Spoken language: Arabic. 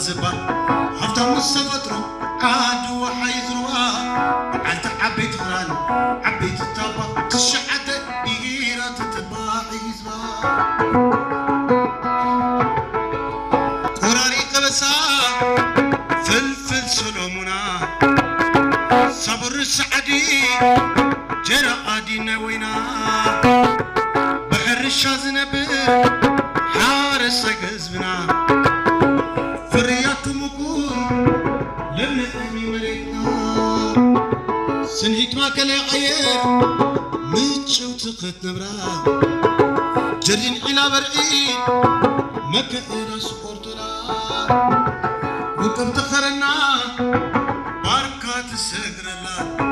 زبا هفتم السفترو عادو حيزروا عند عبيت غران عبيت الطابة تشعت إيرة تتباع حيزبا قراري قبسا فلفل سلومنا صبر السعدي جرى عادي نوينا بحر الشازنبر حارس قزبنا فريات مكون لم نأمي مريتنا سنهيت ما كان عير متشو تقت نبرا جرين إلى برئي مكة إلى سقورتنا وكم تخرنا باركات السجر الله